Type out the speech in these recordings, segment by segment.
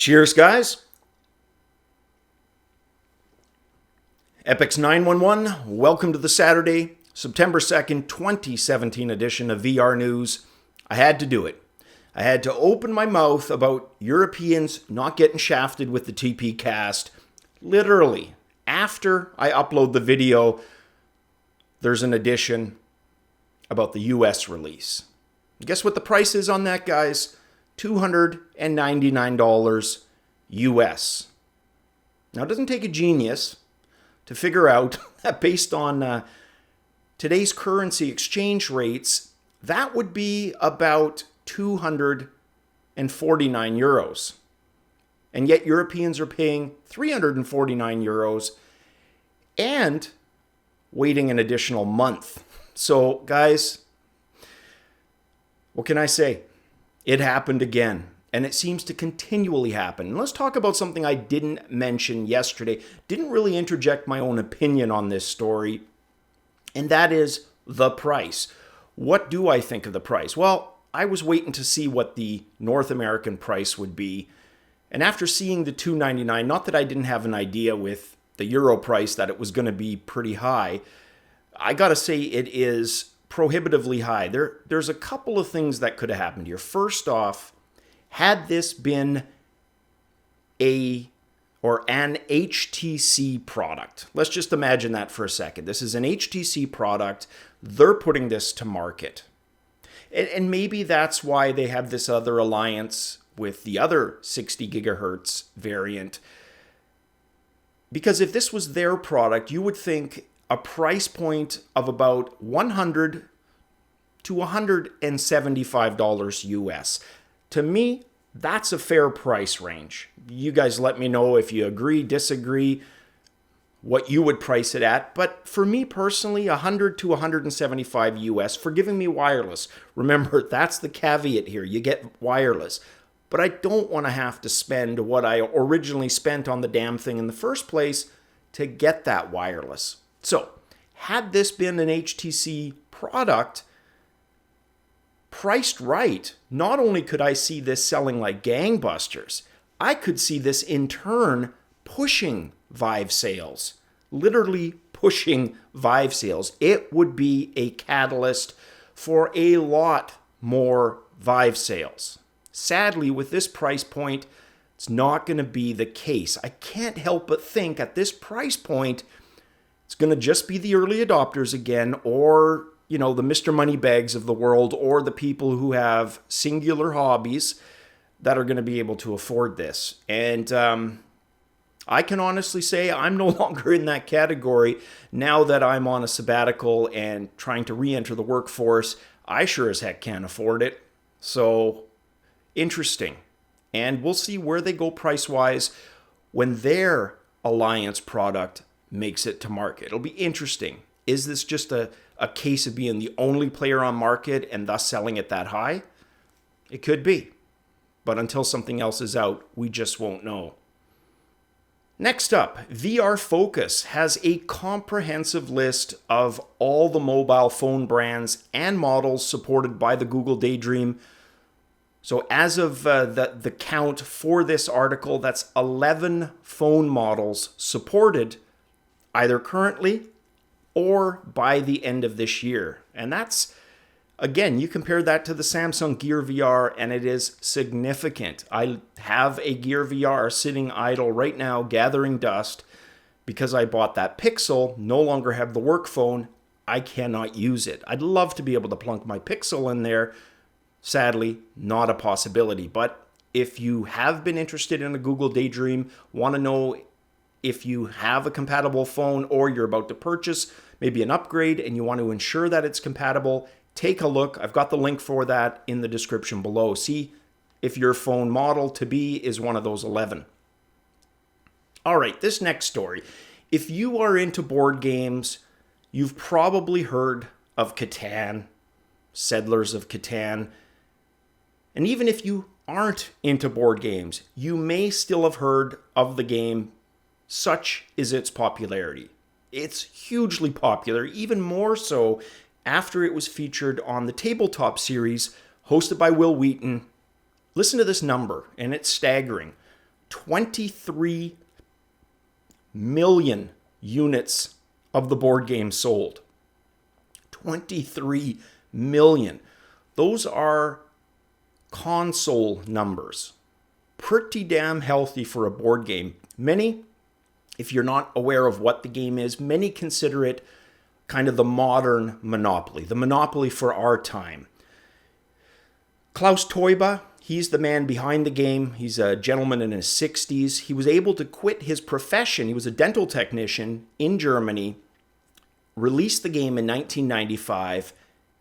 Cheers, guys. Epix 911, welcome to the Saturday, September 2nd, 2017 edition of VR News. I had to do it. I had to open my mouth about Europeans not getting shafted with the Tpcast. Literally, after I upload the video, there's an edition about the US release. Guess what the price is on that, guys? $299 US. Now, it doesn't take a genius to figure out that based on today's currency exchange rates, that would be about 249 euros. And yet Europeans are paying 349 euros and waiting an additional month. So, guys, what can I say? It happened again, and it seems to continually happen. And let's talk about something I didn't mention yesterday. Didn't really interject my own opinion on this story, and that is the price. What do I think of the price? Well, I was waiting to see what the North American price would be, and after seeing the $299, not that I didn't have an idea with the euro price that it was going to be pretty high, I gotta say it is prohibitively high. There's a couple of things that could have happened here. First off, had this been an HTC product, let's just imagine that for a second. This is an HTC product. They're putting this to market. And maybe that's why they have this other alliance with the other 60 gigahertz variant. Because if this was their product, you would think a price point of about $100 to $175 US. To me, that's a fair price range. You guys let me know if you agree, disagree, what you would price it at. But for me personally, $100 to $175 US for giving me wireless. Remember, that's the caveat here. You get wireless. But I don't want to have to spend what I originally spent on the damn thing in the first place to get that wireless. So, had this been an HTC product, priced right, not only could I see this selling like gangbusters, I could see this in turn pushing Vive sales. Literally pushing Vive sales. It would be a catalyst for a lot more Vive sales. Sadly, with this price point, it's not going to be the case. I can't help but think at this price point, it's going to just be the early adopters again, or, the Mr. Moneybags of the world, or the people who have singular hobbies that are going to be able to afford this. And I can honestly say I'm no longer in that category now that I'm on a sabbatical and trying to re-enter the workforce. I sure as heck can't afford it. So, interesting. And we'll see where they go price-wise when their Alliance product makes it to market. It'll be interesting. Is this just a case of being the only player on market and thus selling it that high? It could be. But until something else is out, we just won't know. Next up, VR Focus has a comprehensive list of all the mobile phone brands and models supported by the Google Daydream. So as of the count for this article, that's 11 phone models supported either currently or by the end of this year. And that's, again, you compare that to the Samsung Gear VR and it is significant. I have a Gear VR sitting idle right now gathering dust because I bought that Pixel, no longer have the work phone. I cannot use it. I'd love to be able to plunk my Pixel in there. Sadly, not a possibility. But if you have been interested in a Google Daydream, want to know if you have a compatible phone or you're about to purchase maybe an upgrade and you want to ensure that it's compatible, take a look. I've got the link for that in the description below. See if your phone model to be is one of those 11. All right, this next story. If you are into board games, you've probably heard of Catan, Settlers of Catan. And even if you aren't into board games, you may still have heard of the game. Such is its popularity. It's hugely popular, even more so after it was featured on the Tabletop series hosted by Will Wheaton. Listen to this number, and it's staggering. 23 million units of the board game sold. 23 million. Those are console numbers. Pretty damn healthy for a board game. Many, if you're not aware of what the game is, many consider it kind of the modern Monopoly, the Monopoly for our time. Klaus Teuber, he's the man behind the game. He's a gentleman in his 60s. He was able to quit his profession. He was a dental technician in Germany, released the game in 1995,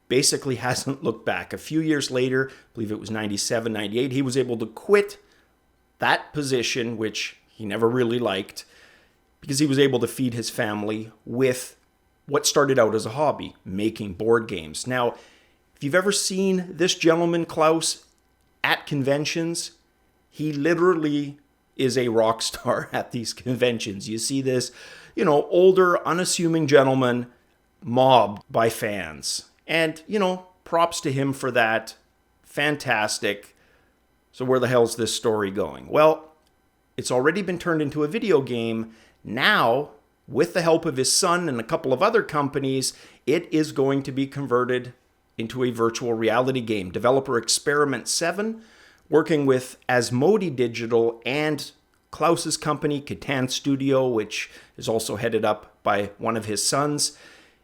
basically hasn't looked back. A few years later, I believe it was 97, 98, he was able to quit that position, which he never really liked, because he was able to feed his family with what started out as a hobby, making board games. Now, if you've ever seen this gentleman, Klaus, at conventions, he literally is a rock star at these conventions. You see this, older, unassuming gentleman mobbed by fans. And, props to him for that. Fantastic. So where the hell's this story going? Well, it's already been turned into a video game. Now, with the help of his son and a couple of other companies, it is going to be converted into a virtual reality game. Developer Experiment 7, working with Asmodee Digital and Klaus's company, Catan Studio, which is also headed up by one of his sons.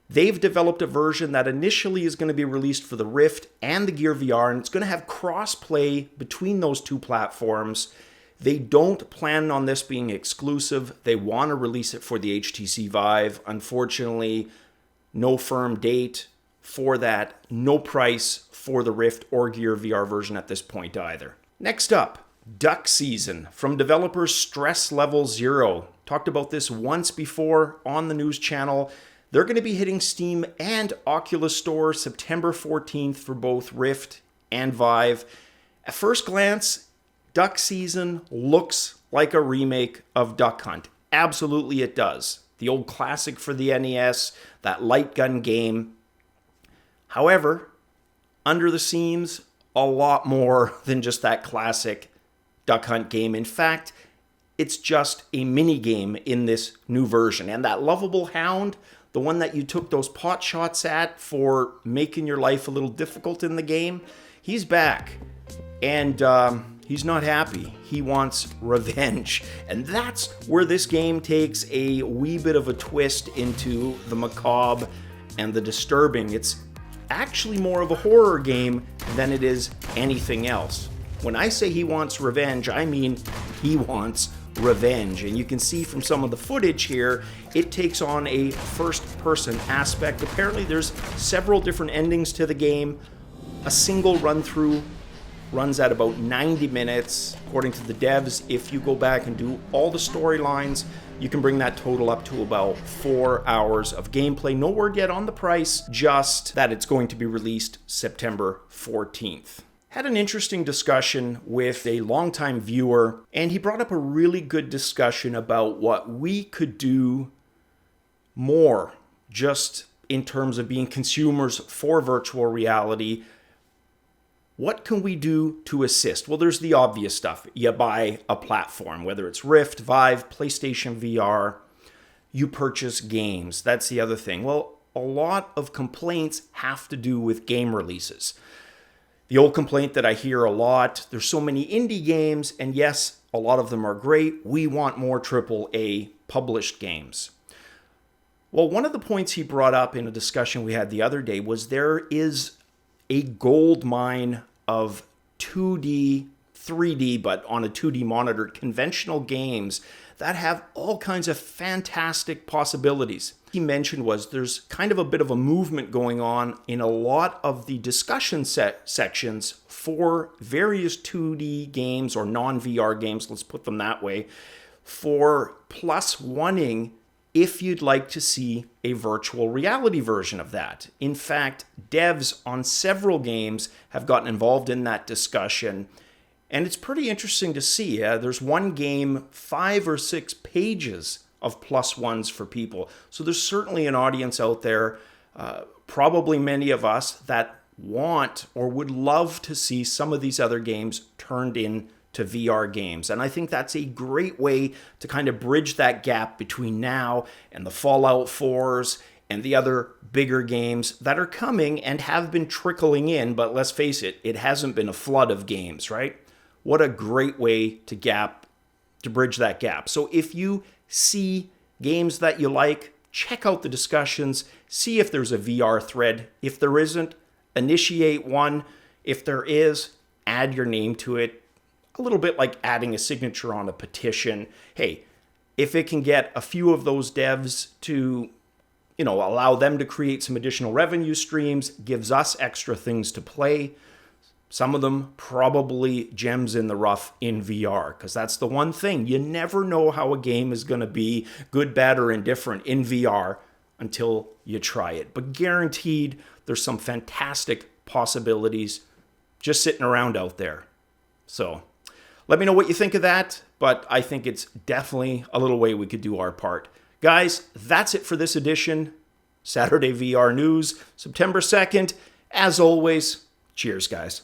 They've developed a version that initially is going to be released for the Rift and the Gear VR, and it's going to have cross-play between those two platforms. They don't plan on this being exclusive. They want to release it for the HTC Vive. Unfortunately, no firm date for that. No price for the Rift or Gear VR version at this point either. Next up, Duck Season from developers Stress Level Zero. Talked about this once before on the news channel. They're going to be hitting Steam and Oculus Store September 14th for both Rift and Vive. At first glance, Duck Season looks like a remake of Duck Hunt. Absolutely it does. The old classic for the NES, that light gun game. However, under the seams, a lot more than just that classic Duck Hunt game. In fact, it's just a mini game in this new version. And that lovable hound, the one that you took those pot shots at for making your life a little difficult in the game, he's back. And he's not happy. He wants revenge. And that's where this game takes a wee bit of a twist into the macabre and the disturbing. It's actually more of a horror game than it is anything else. When I say he wants revenge, I mean he wants revenge. And you can see from some of the footage here, it takes on a first-person aspect. Apparently there's several different endings to the game. A single run-through runs at about 90 minutes. According to the devs, if you go back and do all the storylines, you can bring that total up to about 4 hours of gameplay. No word yet on the price, just that it's going to be released September 14th. Had an interesting discussion with a longtime viewer, and he brought up a really good discussion about what we could do more just in terms of being consumers for virtual reality. What can we do to assist? Well, there's the obvious stuff. You buy a platform, whether it's Rift, Vive, PlayStation VR, you purchase games. That's the other thing. Well, a lot of complaints have to do with game releases. The old complaint that I hear a lot, there's so many indie games, and yes, a lot of them are great. We want more AAA published games. Well, one of the points he brought up in a discussion we had the other day was there is a gold mine of 2D, 3D, but on a 2D monitor, conventional games that have all kinds of fantastic possibilities. He mentioned was there's kind of a bit of a movement going on in a lot of the discussion sections for various 2D games or non-VR games, let's put them that way, for +1ing if you'd like to see a virtual reality version of that. In fact, devs on several games have gotten involved in that discussion, and it's pretty interesting to see. There's one game, 5 or 6 pages of +1s for people. So there's certainly an audience out there, probably many of us, that want or would love to see some of these other games turned into to VR games. And I think that's a great way to kind of bridge that gap between now and the Fallout 4s and the other bigger games that are coming and have been trickling in. But let's face it, it hasn't been a flood of games, right? What a great way to bridge that gap. So if you see games that you like, check out the discussions, see if there's a VR thread. If there isn't, initiate one. If there is, add your name to it. A little bit like adding a signature on a petition. Hey, if it can get a few of those devs to, allow them to create some additional revenue streams, gives us extra things to play. Some of them probably gems in the rough in VR, because that's the one thing. You never know how a game is going to be, good, bad, or indifferent in VR until you try it. But guaranteed, there's some fantastic possibilities just sitting around out there. So let me know what you think of that, but I think it's definitely a little way we could do our part. Guys, that's it for this edition. Saturday VR News, September 2nd. As always, cheers, guys.